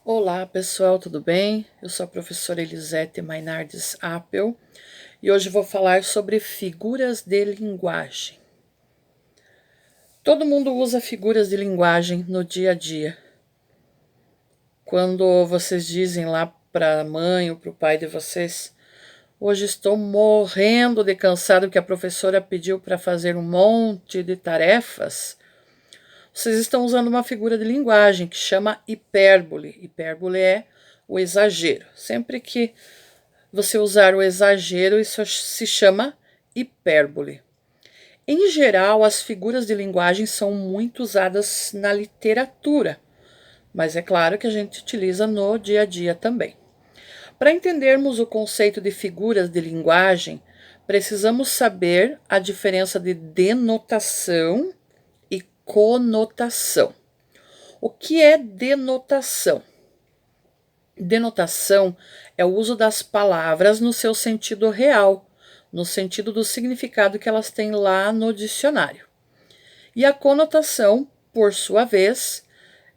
Olá pessoal, tudo bem? Eu sou a professora Elisete Mainardes Appel e hoje vou falar sobre figuras de linguagem. Todo mundo usa figuras de linguagem no dia a dia. Quando vocês dizem lá para a mãe ou para o pai de vocês: hoje estou morrendo de cansado que a professora pediu para fazer um monte de tarefas, vocês estão usando uma figura de linguagem que chama hipérbole. Hipérbole é o exagero. Sempre que você usar o exagero, isso se chama hipérbole. Em geral, as figuras de linguagem são muito usadas na literatura, mas é claro que a gente utiliza no dia a dia também. Para entendermos o conceito de figuras de linguagem, precisamos saber a diferença de denotação e conotação. O que é denotação? Denotação é o uso das palavras no seu sentido real, no sentido do significado que elas têm lá no dicionário. E a conotação, por sua vez,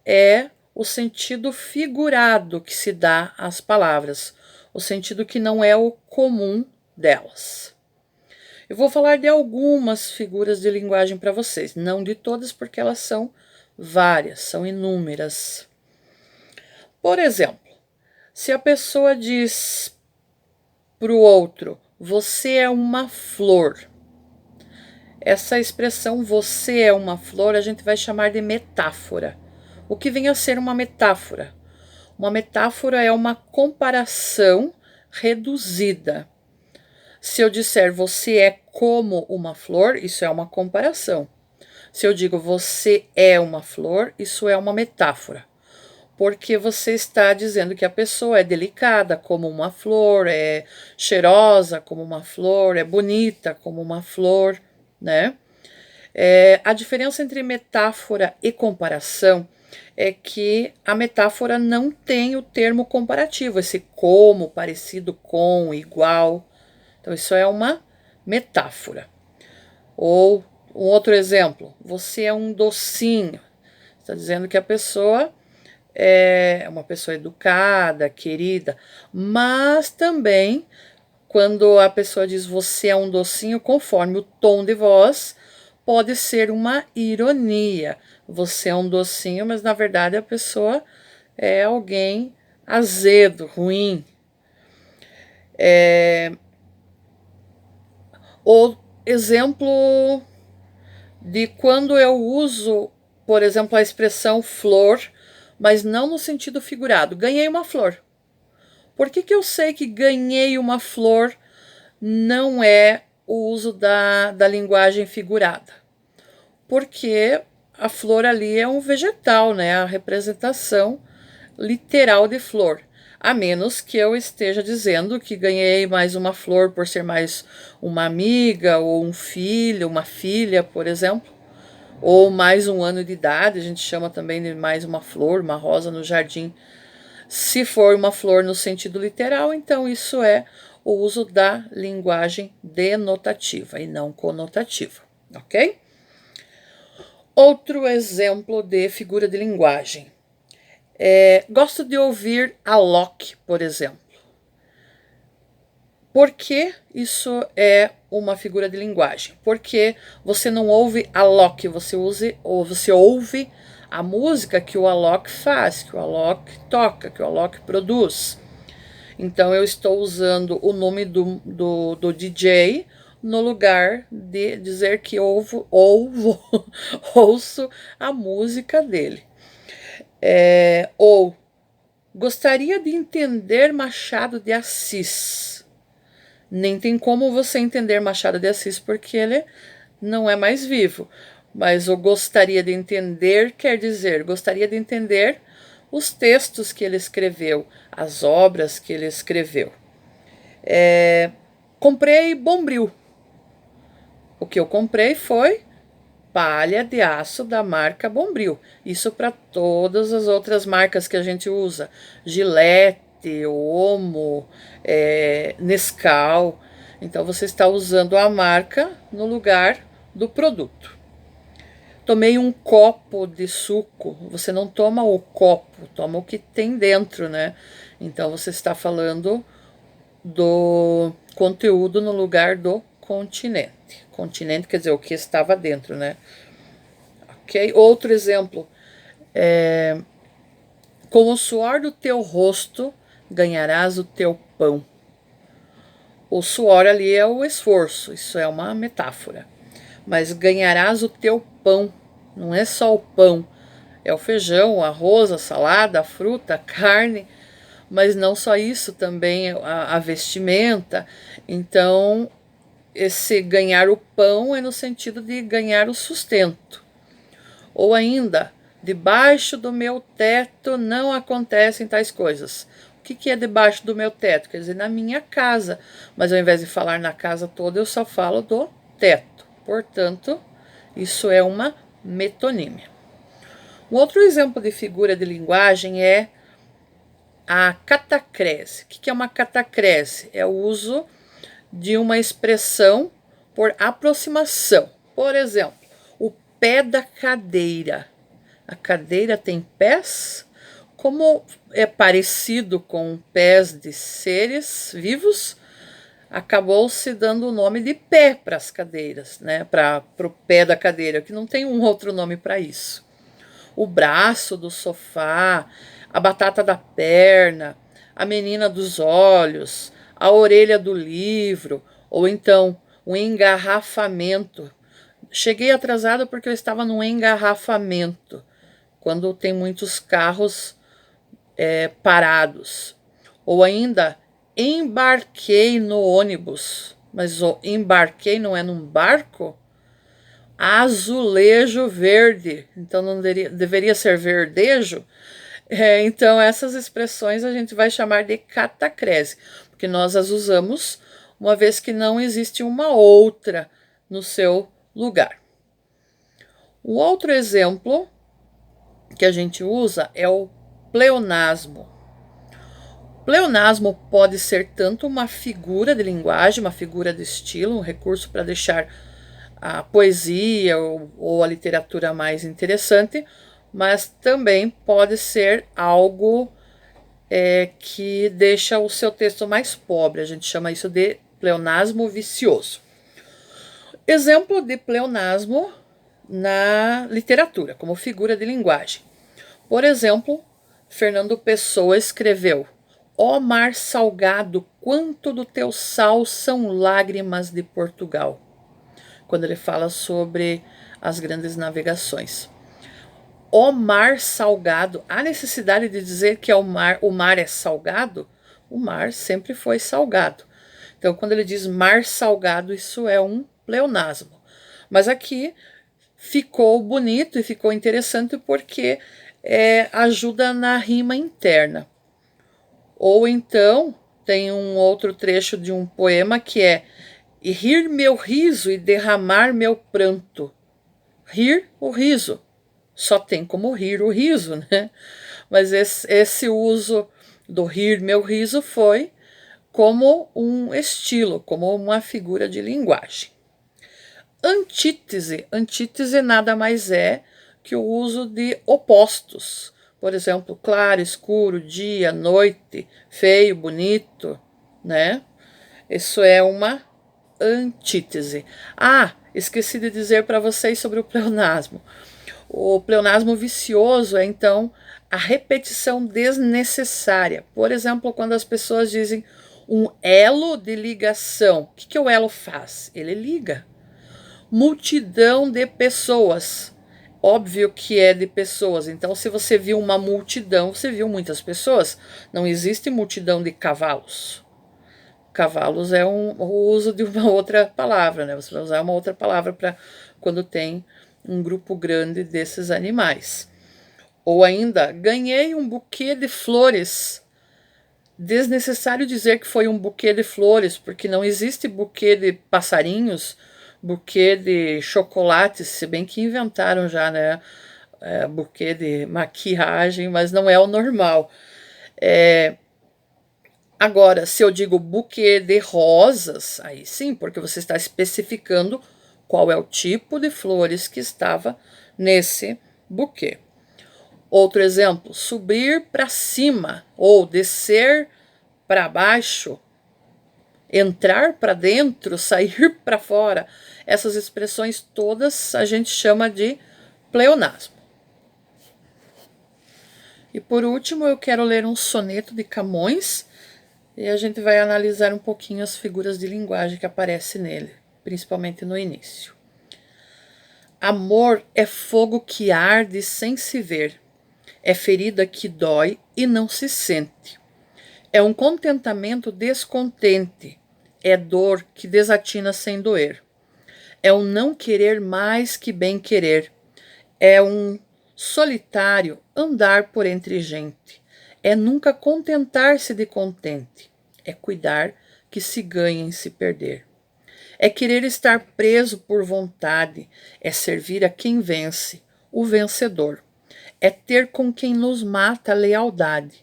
é o sentido figurado que se dá às palavras, o sentido que não é o comum delas. Eu vou falar de algumas figuras de linguagem para vocês, não de todas, porque elas são várias, são inúmeras. Por exemplo, se a pessoa diz para o outro: você é uma flor. Essa expressão você é uma flor a gente vai chamar de metáfora. O que vem a ser uma metáfora? Uma metáfora é uma comparação reduzida. Se eu disser você é como uma flor, isso é uma comparação. Se eu digo você é uma flor, isso é uma metáfora. Porque você está dizendo que a pessoa é delicada como uma flor, é cheirosa como uma flor, é bonita como uma flor, né? A diferença entre metáfora e comparação é que a metáfora não tem o termo comparativo, esse como, parecido com, igual. Então, isso é uma metáfora. Ou um outro exemplo: você é um docinho. Está dizendo que a pessoa é uma pessoa educada, querida, mas também quando a pessoa diz você é um docinho, conforme o tom de voz, pode ser uma ironia. Você é um docinho, mas na verdade a pessoa é alguém azedo, ruim. O exemplo de quando eu uso, por exemplo, a expressão flor, mas não no sentido figurado. Ganhei uma flor. Por que eu sei que ganhei uma flor não é o uso da linguagem figurada? Porque a flor ali é um vegetal, né? A representação literal de flor. A menos que eu esteja dizendo que ganhei mais uma flor por ser mais uma amiga, ou um filho, uma filha, por exemplo, ou mais um ano de idade, a gente chama também de mais uma flor, uma rosa no jardim. Se for uma flor no sentido literal, então isso é o uso da linguagem denotativa e não conotativa, ok? Outro exemplo de figura de linguagem. Gosto de ouvir a Locke, por exemplo. Por que isso é uma figura de linguagem? Porque você não ouve a Locke, você ouve a música que o Alok faz, que o Alok toca, que o Alok produz. Então eu estou usando o nome do DJ no lugar de dizer que ouço a música dele. Ou gostaria de entender Machado de Assis. Nem tem como você entender Machado de Assis porque ele não é mais vivo. Mas eu gostaria de entender quer dizer, gostaria de entender os textos que ele escreveu, as obras que ele escreveu. Comprei Bombril. O que eu comprei foi palha de aço da marca Bombril. Isso para todas as outras marcas que a gente usa. Gillette, Omo, Nescau. Então você está usando a marca no lugar do produto. Tomei um copo de suco. Você não toma o copo, toma o que tem dentro, né? Então você está falando do conteúdo no lugar do continente. Continente quer dizer o que estava dentro, né? Ok? Outro exemplo. Com o suor do teu rosto ganharás o teu pão. O suor ali é o esforço, isso é uma metáfora. Mas ganharás o teu pão, não é só o pão, é o feijão, o arroz, a salada, a fruta, a carne, mas não só isso, também a vestimenta. Então, esse ganhar o pão é no sentido de ganhar o sustento. Ou ainda, debaixo do meu teto não acontecem tais coisas. O que é debaixo do meu teto? Quer dizer, na minha casa. Mas ao invés de falar na casa toda, eu só falo do teto. Portanto, isso é uma metonímia. Um outro exemplo de figura de linguagem é a catacrese. O que é uma catacrese? É o uso de uma expressão por aproximação. Por exemplo, o pé da cadeira. A cadeira tem pés? Como é parecido com pés de seres vivos, acabou se dando o nome de pé para as cadeiras, né? Para o pé da cadeira, que não tem um outro nome para isso. O braço do sofá, a batata da perna, a menina dos olhos, a orelha do livro, ou então o engarrafamento. Cheguei atrasada porque eu estava num engarrafamento, quando tem muitos carros parados. Ou ainda, embarquei no ônibus. Mas o embarquei não é num barco? Azulejo verde. Então não deveria ser verdejo? Então essas expressões a gente vai chamar de catacrese, porque nós as usamos uma vez que não existe uma outra no seu lugar. O outro exemplo que a gente usa é o pleonasmo. Pleonasmo pode ser tanto uma figura de linguagem, uma figura de estilo, um recurso para deixar a poesia ou a literatura mais interessante, mas também pode ser algo que deixa o seu texto mais pobre. A gente chama isso de pleonasmo vicioso. Exemplo de pleonasmo na literatura, como figura de linguagem. Por exemplo, Fernando Pessoa escreveu: ó mar salgado, quanto do teu sal são lágrimas de Portugal. Quando ele fala sobre as grandes navegações. O mar salgado, há necessidade de dizer que o mar é salgado? O mar sempre foi salgado. Então, quando ele diz mar salgado, isso é um pleonasmo. Mas aqui ficou bonito e ficou interessante porque ajuda na rima interna. Ou então, tem um outro trecho de um poema que é: e rir meu riso e derramar meu pranto. Rir o riso. Só tem como rir o riso, né? Mas esse uso do rir meu riso foi como um estilo, como uma figura de linguagem. Antítese. Antítese nada mais é que o uso de opostos. Por exemplo, claro, escuro, dia, noite, feio, bonito, né? Isso é uma antítese. Ah, esqueci de dizer para vocês sobre o pleonasmo. O pleonasmo vicioso é, então, a repetição desnecessária. Por exemplo, quando as pessoas dizem um elo de ligação. O que o elo faz? Ele liga. Multidão de pessoas. Óbvio que é de pessoas. Então, se você viu uma multidão, você viu muitas pessoas. Não existe multidão de cavalos. Cavalos é o uso de uma outra palavra, né? Você vai usar uma outra palavra para quando tem um grupo grande desses animais. Ou ainda, ganhei um buquê de flores. Desnecessário dizer que foi um buquê de flores, porque não existe buquê de passarinhos, buquê de chocolates, se bem que inventaram já, né? Buquê de maquiagem, mas não é o normal. Agora, se eu digo buquê de rosas, aí sim, porque você está especificando qual é o tipo de flores que estava nesse buquê. Outro exemplo, subir para cima ou descer para baixo, entrar para dentro, sair para fora. Essas expressões todas a gente chama de pleonasmo. E por último, eu quero ler um soneto de Camões e a gente vai analisar um pouquinho as figuras de linguagem que aparecem nele, principalmente no início. Amor é fogo que arde sem se ver, é ferida que dói e não se sente. É um contentamento descontente, é dor que desatina sem doer. É um não querer mais que bem querer, é um solitário andar por entre gente, é nunca contentar-se de contente, é cuidar que se ganha em se perder. É querer estar preso por vontade, é servir a quem vence, o vencedor. É ter com quem nos mata a lealdade.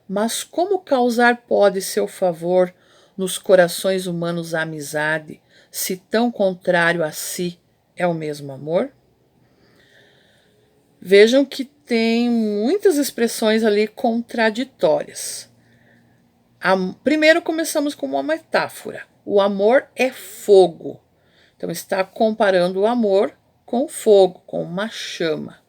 Mas como causar pode seu favor nos corações humanos a amizade, se tão contrário a si é o mesmo amor? Vejam que tem muitas expressões ali contraditórias. Primeiro começamos com uma metáfora. O amor é fogo. Então está comparando o amor com fogo, com uma chama.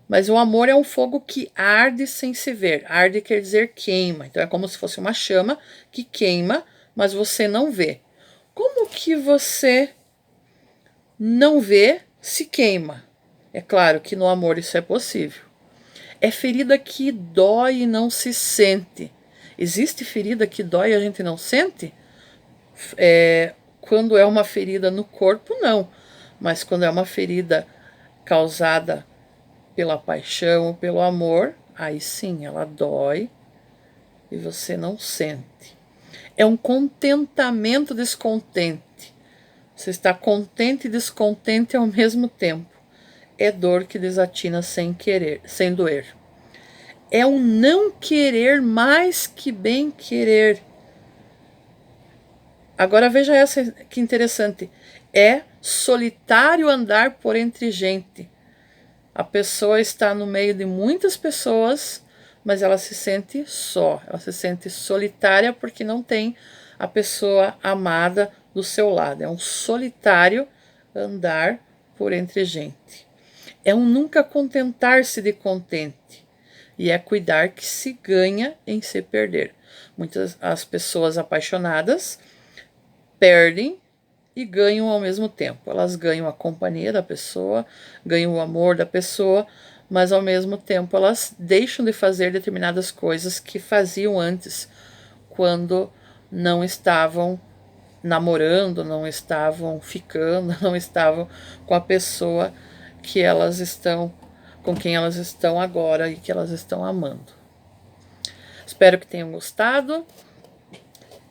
Mas o amor é um fogo que arde sem se ver. Arde quer dizer queima. Então é como se fosse uma chama que queima, mas você não vê. Como que você não vê se queima? É claro que no amor isso é possível. É ferida que dói e não se sente. Existe ferida que dói e a gente não sente? Quando é uma ferida no corpo, não. Mas quando é uma ferida causada pela paixão, pelo amor, aí sim, ela dói e você não sente. É um contentamento descontente. Você está contente e descontente ao mesmo tempo. É dor que desatina sem querer, sem doer. É um não querer mais que bem querer. Agora veja essa que interessante. É solitário andar por entre gente. A pessoa está no meio de muitas pessoas, mas ela se sente só. Ela se sente solitária porque não tem a pessoa amada do seu lado. É um solitário andar por entre gente. É um nunca contentar-se de contente. E é cuidar que se ganha em se perder. Muitas as pessoas apaixonadas perdem e ganham ao mesmo tempo. Elas ganham a companhia da pessoa, ganham o amor da pessoa, mas ao mesmo tempo elas deixam de fazer determinadas coisas que faziam antes, quando não estavam namorando, não estavam ficando, não estavam com a pessoa que elas estão, com quem elas estão agora e que elas estão amando. Espero que tenham gostado.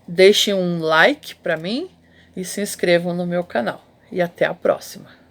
Deixem um like para mim e se inscrevam no meu canal. E até a próxima!